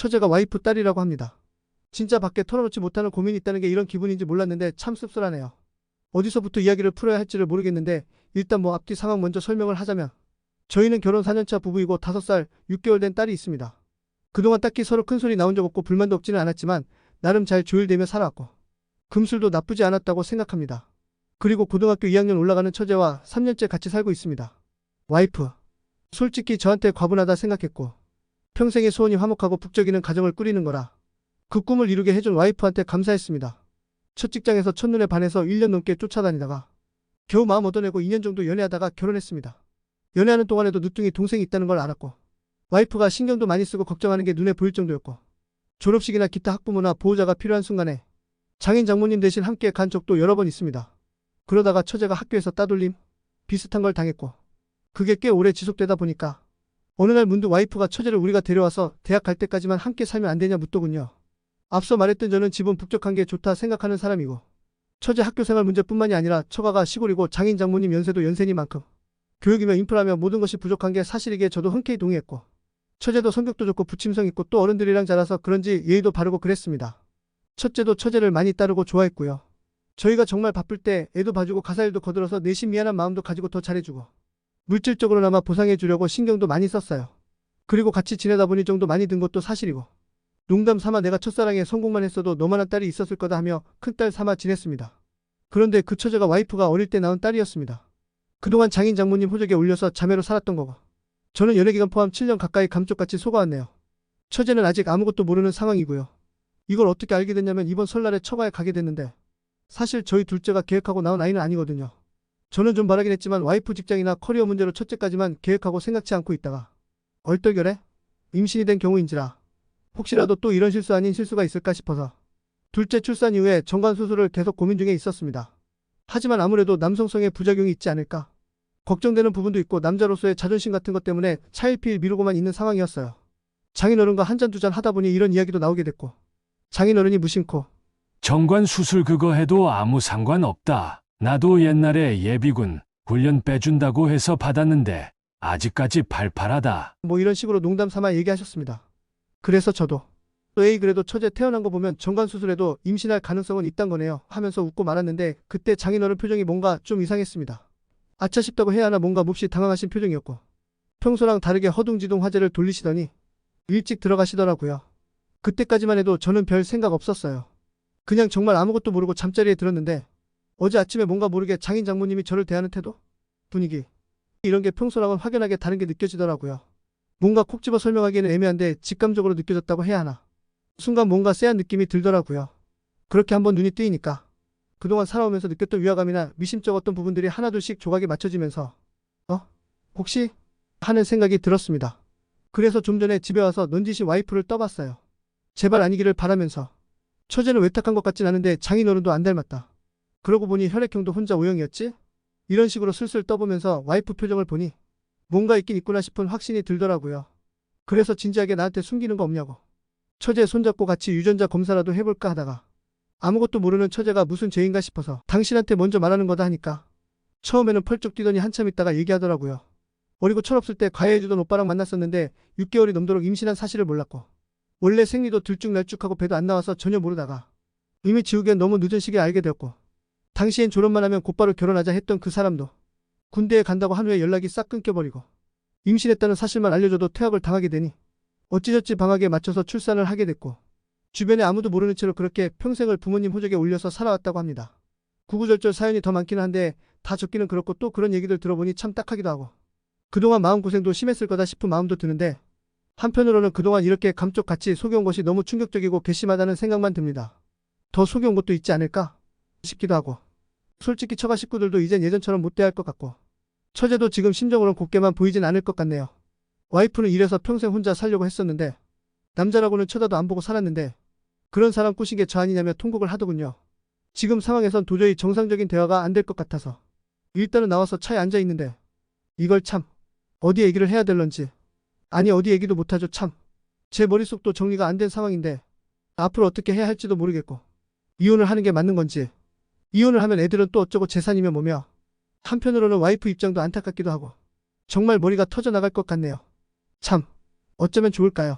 처제가 와이프 딸이라고 합니다. 진짜 밖에 털어놓지 못하는 고민이 있다는 게 이런 기분인지 몰랐는데 참 씁쓸하네요. 어디서부터 이야기를 풀어야 할지를 모르겠는데 일단 앞뒤 상황 먼저 설명을 하자면 저희는 결혼 4년차 부부이고 5살 6개월 된 딸이 있습니다. 그동안 딱히 서로 큰소리 나온 적 없고 불만도 없지는 않았지만 나름 잘 조율되며 살아왔고 금술도 나쁘지 않았다고 생각합니다. 그리고 고등학교 2학년 올라가는 처제와 3년째 같이 살고 있습니다. 와이프, 솔직히 저한테 과분하다 생각했고 평생의 소원이 화목하고 북적이는 가정을 꾸리는 거라 그 꿈을 이루게 해준 와이프한테 감사했습니다. 첫 직장에서 첫눈에 반해서 1년 넘게 쫓아다니다가 겨우 마음 얻어내고 2년 정도 연애하다가 결혼했습니다. 연애하는 동안에도 늦둥이 동생이 있다는 걸 알았고 와이프가 신경도 많이 쓰고 걱정하는 게 눈에 보일 정도였고 졸업식이나 기타 학부모나 보호자가 필요한 순간에 장인 장모님 대신 함께 간 적도 여러 번 있습니다. 그러다가 처제가 학교에서 따돌림 비슷한 걸 당했고 그게 꽤 오래 지속되다 보니까 어느 날 문득 와이프가 처제를 우리가 데려와서 대학 갈 때까지만 함께 살면 안 되냐 묻더군요. 앞서 말했던 저는 집은 북적한 게 좋다 생각하는 사람이고 처제 학교 생활 문제뿐만이 아니라 처가가 시골이고 장인 장모님 연세도 연세니만큼 교육이며 인프라며 모든 것이 부족한 게 사실이기에 저도 흔쾌히 동의했고 처제도 성격도 좋고 부침성 있고 또 어른들이랑 자라서 그런지 예의도 바르고 그랬습니다. 첫째도 처제를 많이 따르고 좋아했고요. 저희가 정말 바쁠 때 애도 봐주고 가사일도 거들어서 내심 미안한 마음도 가지고 더 잘해주고 물질적으로나마 보상해주려고 신경도 많이 썼어요. 그리고 같이 지내다 보니 정도 많이 든 것도 사실이고 농담 삼아 내가 첫사랑에 성공만 했어도 너만한 딸이 있었을 거다 하며 큰딸 삼아 지냈습니다. 그런데 그 처제가 와이프가 어릴 때 낳은 딸이었습니다. 그동안 장인 장모님 호적에 올려서 자매로 살았던 거고 저는 연애기간 포함 7년 가까이 감쪽같이 속아왔네요. 처제는 아직 아무것도 모르는 상황이고요. 이걸 어떻게 알게 됐냐면 이번 설날에 처가에 가게 됐는데 사실 저희 둘째가 계획하고 낳은 아이는 아니거든요. 저는 좀 바라긴 했지만 와이프 직장이나 커리어 문제로 첫째까지만 계획하고 생각지 않고 있다가 얼떨결에 임신이 된 경우인지라 혹시라도 또 이런 실수 아닌 실수가 있을까 싶어서 둘째 출산 이후에 정관 수술을 계속 고민 중에 있었습니다. 하지만 아무래도 남성성의 부작용이 있지 않을까 걱정되는 부분도 있고 남자로서의 자존심 같은 것 때문에 차일피일 미루고만 있는 상황이었어요. 장인어른과 한 잔 두 잔 하다 보니 이런 이야기도 나오게 됐고 장인어른이 무심코 정관 수술 그거 해도 아무 상관없다. 나도 옛날에 예비군 훈련 빼준다고 해서 받았는데 아직까지 팔팔하다. 이런 식으로 농담 삼아 얘기하셨습니다. 그래서 저도 에이 그래도 처제 태어난 거 보면 정관 수술에도 임신할 가능성은 있단 거네요 하면서 웃고 말았는데 그때 장인어른 표정이 뭔가 좀 이상했습니다. 아차 싶다고 해야 하나 뭔가 몹시 당황하신 표정이었고 평소랑 다르게 허둥지둥 화제를 돌리시더니 일찍 들어가시더라고요. 그때까지만 해도 저는 별 생각 없었어요. 그냥 정말 아무것도 모르고 잠자리에 들었는데 어제 아침에 뭔가 모르게 장인 장모님이 저를 대하는 태도, 분위기 이런 게 평소랑은 확연하게 다른 게 느껴지더라고요. 뭔가 콕 집어 설명하기에는 애매한데 직감적으로 느껴졌다고 해야 하나. 순간 뭔가 쎄한 느낌이 들더라고요. 그렇게 한번 눈이 뜨이니까 그동안 살아오면서 느꼈던 위화감이나 미심쩍었던 부분들이 하나둘씩 조각이 맞춰지면서 혹시? 하는 생각이 들었습니다. 그래서 좀 전에 집에 와서 넌지시 와이프를 떠봤어요. 제발 아니기를 바라면서 처제는 외탁한 것 같진 않은데 장인어른도 안 닮았다. 그러고 보니 혈액형도 혼자 O형이었지? 이런 식으로 슬슬 떠보면서 와이프 표정을 보니 뭔가 있긴 있구나 싶은 확신이 들더라고요. 그래서 진지하게 나한테 숨기는 거 없냐고. 처제 손잡고 같이 유전자 검사라도 해볼까 하다가 아무것도 모르는 처제가 무슨 죄인가 싶어서 당신한테 먼저 말하는 거다 하니까 처음에는 펄쩍 뛰더니 한참 있다가 얘기하더라고요. 어리고 철없을 때 과외해주던 오빠랑 만났었는데 6개월이 넘도록 임신한 사실을 몰랐고 원래 생리도 들쭉날쭉하고 배도 안 나와서 전혀 모르다가 이미 지우기엔 너무 늦은 시기에 알게 되었고 당시엔 졸업만 하면 곧바로 결혼하자 했던 그 사람도 군대에 간다고 한 후에 연락이 싹 끊겨버리고 임신했다는 사실만 알려줘도 퇴학을 당하게 되니 어찌저찌 방학에 맞춰서 출산을 하게 됐고 주변에 아무도 모르는 채로 그렇게 평생을 부모님 호적에 올려서 살아왔다고 합니다. 구구절절 사연이 더 많기는 한데 다 적기는 그렇고 또 그런 얘기들 들어보니 참 딱하기도 하고 그동안 마음고생도 심했을 거다 싶은 마음도 드는데 한편으로는 그동안 이렇게 감쪽같이 속여온 것이 너무 충격적이고 괘씸하다는 생각만 듭니다. 더 속여온 것도 있지 않을까 싶기도 하고 솔직히 처가 식구들도 이젠 예전처럼 못 대할 것 같고 처제도 지금 심정으로는 곱게만 보이진 않을 것 같네요. 와이프는 이래서 평생 혼자 살려고 했었는데 남자라고는 쳐다도 안 보고 살았는데 그런 사람 꾸신 게 저 아니냐며 통곡을 하더군요. 지금 상황에선 도저히 정상적인 대화가 안 될 것 같아서 일단은 나와서 차에 앉아 있는데 이걸 참 어디 얘기를 해야 될런지 아니 어디 얘기도 못하죠 참. 제 머릿속도 정리가 안 된 상황인데 앞으로 어떻게 해야 할지도 모르겠고 이혼을 하는 게 맞는 건지 이혼을 하면 애들은 또 어쩌고 재산이며 뭐며 한편으로는 와이프 입장도 안타깝기도 하고 정말 머리가 터져나갈 것 같네요. 참 어쩌면 좋을까요?